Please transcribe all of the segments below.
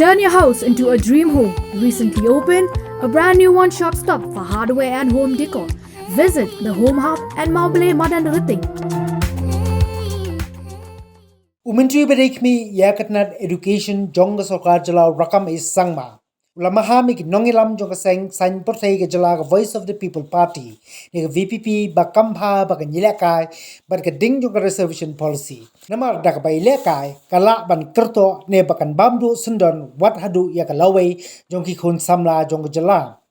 Turn your house into a dream home. Recently opened a brand new one-stop stop for hardware and home decor. Visit the Home Hub at Mauble Madan Riting. Umentri berikmi yakatnat education jong sarkar jala Rakkam is sangma. Ulamaha mi nongilam jong Saiñ Pyrthei ke jala Voice of the People Party. Ni VPP bakambha bak Ïalehkai bak ding jong reservation policy. Namar dak ba Ïalehkai kala ban kerto ne bakan bamdu sundon wat hadu ya kalawai jong ki khun samla jong jala.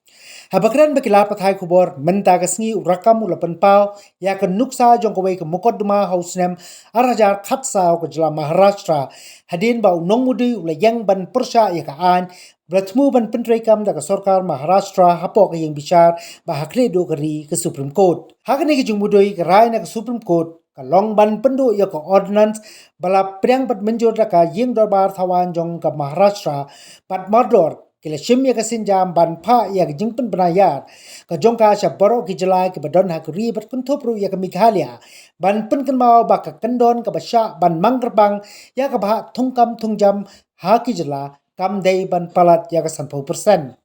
Habakran bakila pathai Khubor menta ka sngi Rakkam ulapan pau ya ka nuksa jong kawai ka mukaddama hausnem arajar khatsa ko jala Maharashtra hadin ba unong mudi ulayang ban persya ya ka an Bratmu ban Pyrthei kam da ka sarkar Maharashtra hapok yang bicar ba hakle do kari ke Supreme Court. Hakane ki jungmudoi ka rai na ka Supreme Court ka long ban pendu ya ka ordinance bala priang bat menjur da ka yeng dorbar thawan jong ka Maharashtra bat mardor kila shim ya ka sinjam ban pha ya ka jingpen benayar ka jong ka sya baro ki jelai ka badon hakuri bat kuntopru ya ka Meghalaya ban pen kan mau ba ka kendon ka basya ban manggerbang ya ka bah thungkam thungjam ha ki jela kam day ban palat ya ka 100%.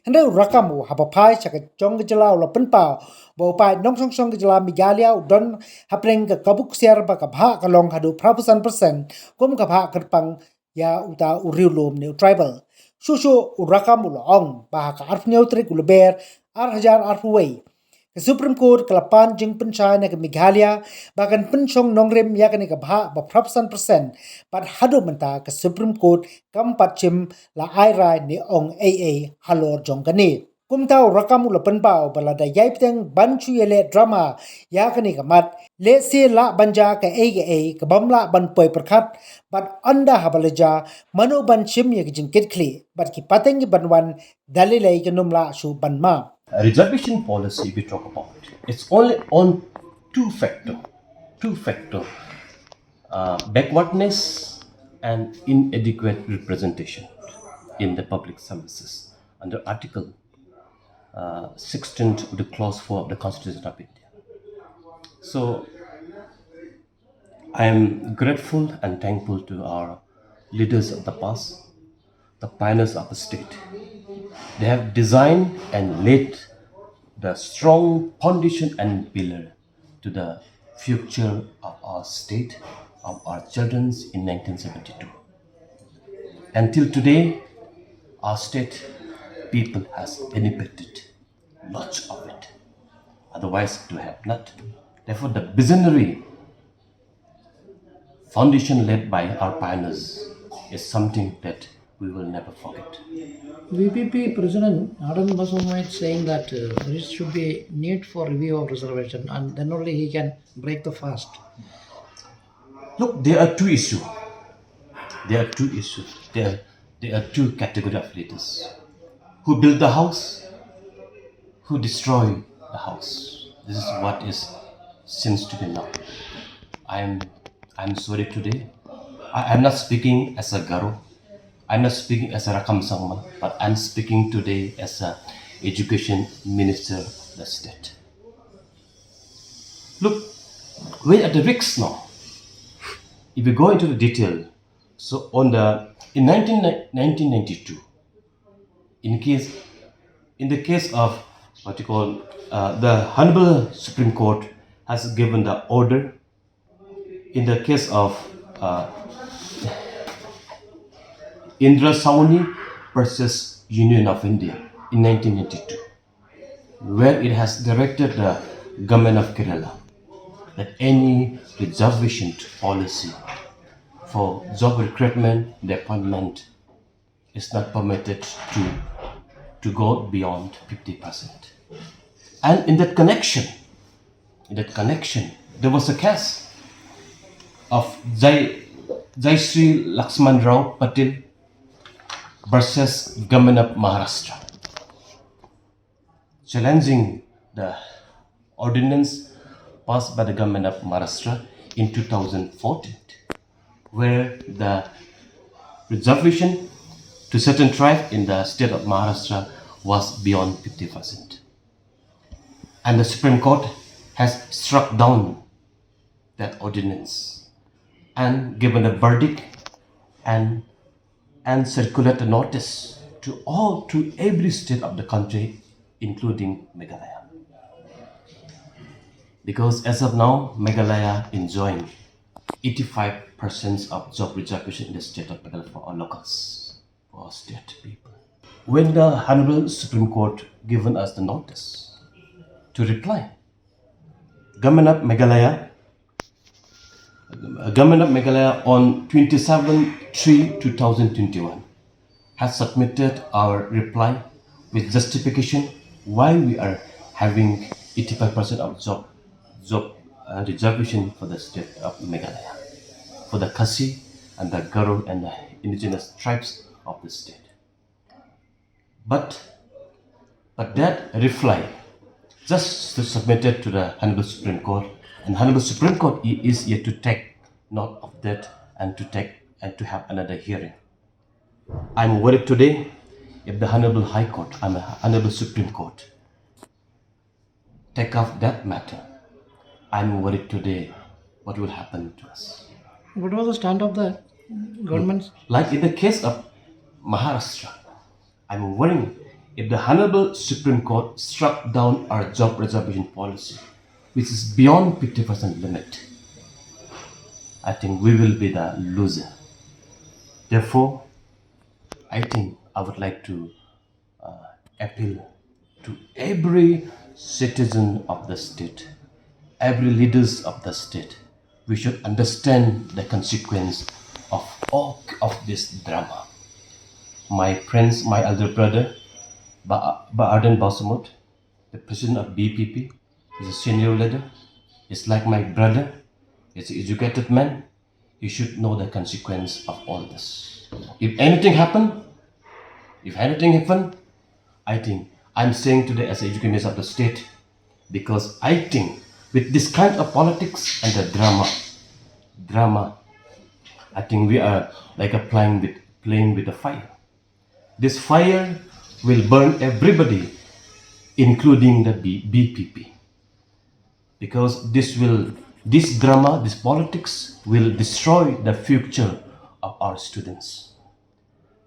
Hande Rakkam hapapai chaka jong jela ula penpau bo pai nong song song jela Meghalaya udon hapreng ka kabuk siar ba ka bha ka long hadu 100% kum ka bha kerpang ya uta uriulum new tribal. Susu Rakkam ong bah ka arfnyau trik ulaber hajar arfuway. Ke Supreme Court kelapan jeng penchai na ke Meghalaya bahkan penchong nongrem ya ka ni ka bha ba 100% pat hadu menta ke Supreme Court kampat chim la airai ni ong AA halor jong kani. Kumtau Rakkam ulapan pau balada yai peteng banchu yele drama ya ka ni ka mat le si la banja ka AA ka bamla ban poi perkhat bat anda habalaja manu ban chim ya ki jingkit kli bat ki pateng ki banwan dalilai ka numla su banma. A reservation policy we talk about, it's only on two factor, backwardness and inadequate representation in the public services under Article 16 of the Clause 4 of the Constitution of India. So I am grateful and thankful to our leaders of the past, the pioneers of the state. They have designed and laid the strong foundation and pillar to the future of our state, of our children in 1972. Until today, our state people has benefited much of it. Otherwise, to have not. Therefore, the visionary foundation led by our pioneers is something that we will never forget. VPP President Adam Basuma is saying that there should be need for review of reservation and then only he can break the fast. Look, there are two issues. There are two categories of leaders. Who build the house, who destroy the house. This is what seems to be now. I'm sorry today. I'm not speaking as a Garo. I'm not speaking as a Rakkam Sangman, but I'm speaking today as a education minister of the state. Look, we're at the risks now. If we go into the detail, so in 1992, in the case of what you call the Honorable Supreme Court has given the order in the case of Indra Sawni versus Union of India in 1992, where it has directed the government of Kerala that any reservation policy for job recruitment and appointment is not permitted to go beyond 50%. And in that connection, there was a case of Jai Sri Lakshman Rao Patil versus government of Maharashtra, challenging the ordinance passed by the government of Maharashtra in 2014, where the reservation to certain tribe in the state of Maharashtra was beyond 50%. And the Supreme Court has struck down that ordinance and given a verdict and and circulate a notice to every state of the country, including Meghalaya. Because as of now, Meghalaya enjoying 85% of job reservation in the state of Meghalaya for our locals, for our state people. When the Honorable Supreme Court given us the notice to reply, Government of Meghalaya on 27/3/2021 has submitted our reply with justification why we are having 85% of job reservation for the state of Meghalaya, for the Khasi and the Garo and the indigenous tribes of the state. But that reply just submitted to the Honorable Supreme Court, and Honorable Supreme Court is yet to take note of that and to have another hearing. I'm worried today if the Honorable High Court and the Honorable Supreme Court take off that matter. I'm worried today what will happen to us. What was the stand of the government? Like in the case of Maharashtra, I'm worrying if the Honorable Supreme Court struck down our job reservation policy, which is beyond 50% limit, I think we will be the loser. Therefore, I think I would like to appeal to every citizen of the state, every leaders of the state. We should understand the consequence of all of this drama. My friends, my elder brother, Ba'arden Basamut, the president of BPP, is a senior leader. He's like my brother. He's an educated man. He should know the consequence of all this. If anything happen, I think I'm saying today as educated minister of the state, because I think with this kind of politics and the drama, I think we are like playing with the fire. This fire will burn everybody, including the BPP, because this drama, this politics will destroy the future of our students.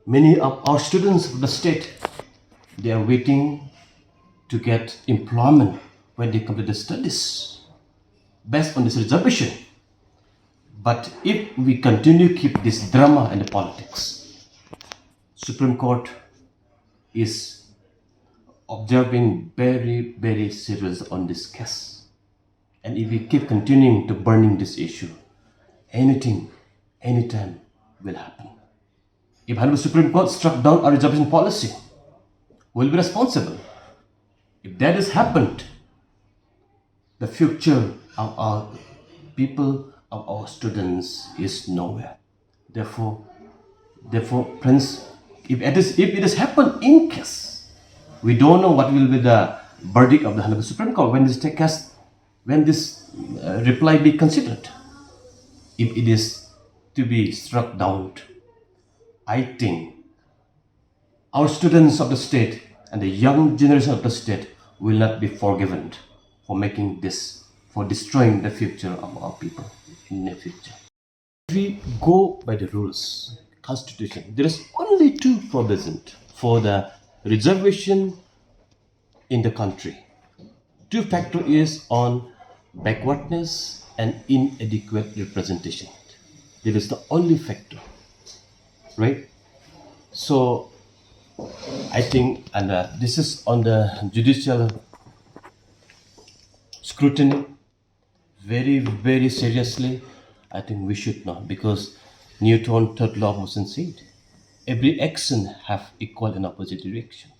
Many of our students of the state, they are waiting to get employment when they complete the studies based on this reservation. But if we continue keep this drama and the politics, Supreme Court is observing very, very serious on this case. And if we keep continuing to burning this issue, anything, anytime will happen. If Honorable Supreme Court struck down our reservation policy, we'll be responsible. If that has happened, the future of our people, of our students is nowhere. Therefore, friends, if it has happened in case, we don't know what will be the verdict of the Honorable Supreme Court when this reply be considered. If it is to be struck down, I think our students of the state and the young generation of the state will not be forgiven for making this, for destroying the future of our people in the future. If we go by the rules, Constitution, there is only two provisions for the reservation in the country. Two factor is on backwardness and inadequate representation. That is the only factor, right? So I think, and this is on the judicial scrutiny, very, very seriously. I think we should not, because Newton third law of motion said, every action have equal and opposite reaction.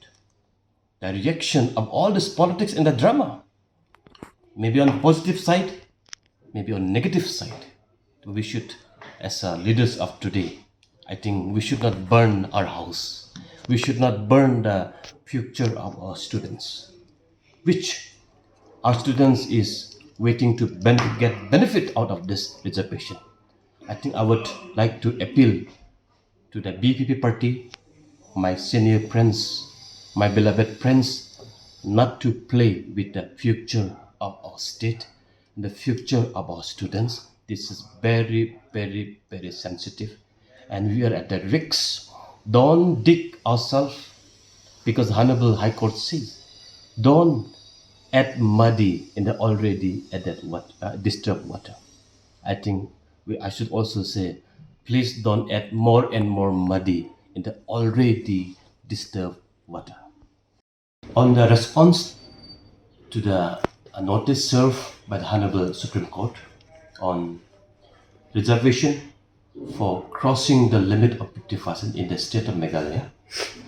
The reaction of all this politics and the drama, maybe on positive side, maybe on negative side. We should, as leaders of today, I think we should not burn our house. We should not burn the future of our students, which our students is waiting to get benefit out of this reservation. I think I would like to appeal to the BPP party, my senior friends, my beloved friends, not to play with the future of our state and the future of our students. This is very, very, very sensitive, and we are at the risk Don't dig ourselves, because the Honorable High Court says, don't add muddy in the already added disturbed water. I think I should also say, please don't add more and more muddy in the already disturbed water. On the response to the notice served by the Honorable Supreme Court on reservation for crossing the limit of 50% in the state of Meghalaya,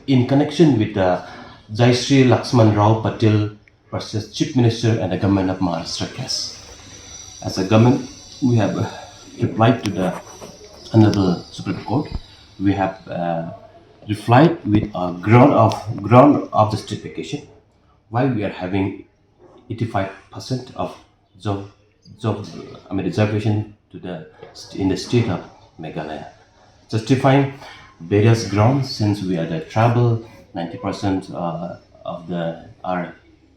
in connection with the Jai Sri Laxman Rao Patil versus Chief Minister and the Government of Maharashtra case. As a government, we have replied to the Honorable Supreme Court. We have replied with a ground of justification why we are having 85% of job reservation to in the state of Meghalaya, justifying various grounds since we are the tribal 90% of the our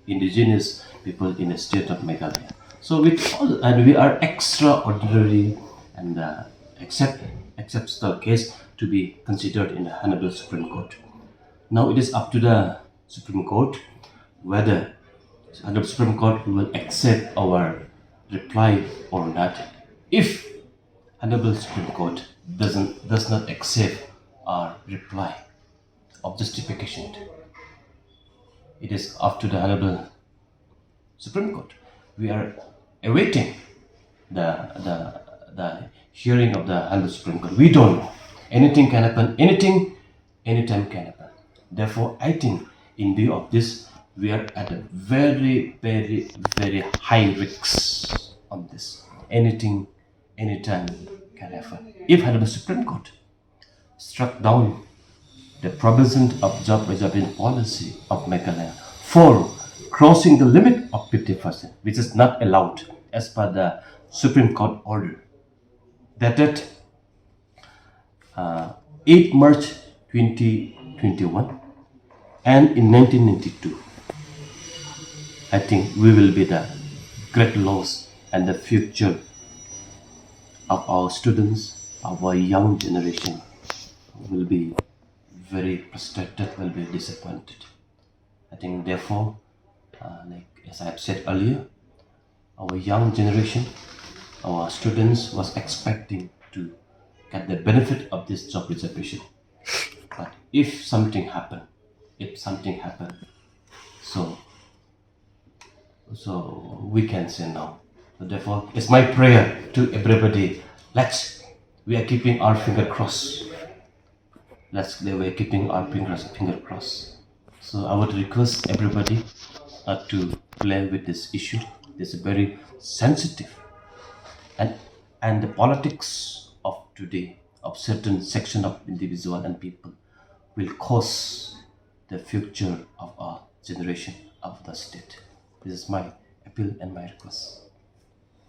indigenous people in the state of Meghalaya. So we are extraordinary and accepts the case to be considered in the Honorable Supreme Court. Now it is up to the Supreme Court whether the Supreme Court will accept our reply or not. If Honorable Supreme Court does not accept our reply of justification, it is up to the Honorable Supreme Court. We are awaiting the hearing of the Honorable Supreme Court. We don't know. Anything can happen. Anytime can happen. Therefore, I think in view of this, we are at a very, very, very high risk on this. Anything, anytime can happen. If Honorable Supreme Court struck down the provision of job reservation policy of Meghalaya for crossing the limit of 50%, which is not allowed as per the Supreme Court order, dated 8 March 2021 and in 1992. I think we will be the great loss and the future of our students, of our young generation will be very frustrated, will be disappointed. I think therefore, like as I have said earlier, our young generation, our students was expecting to get the benefit of this job reservation. But if something happened, so we can say no. So therefore, it's my prayer to everybody. We are keeping our finger crossed. We're keeping our finger crossed. So I would request everybody to play with this issue. It's very sensitive, and the politics of today of certain section of individual and people will cause the future of our generation of the state. This is my appeal and my request.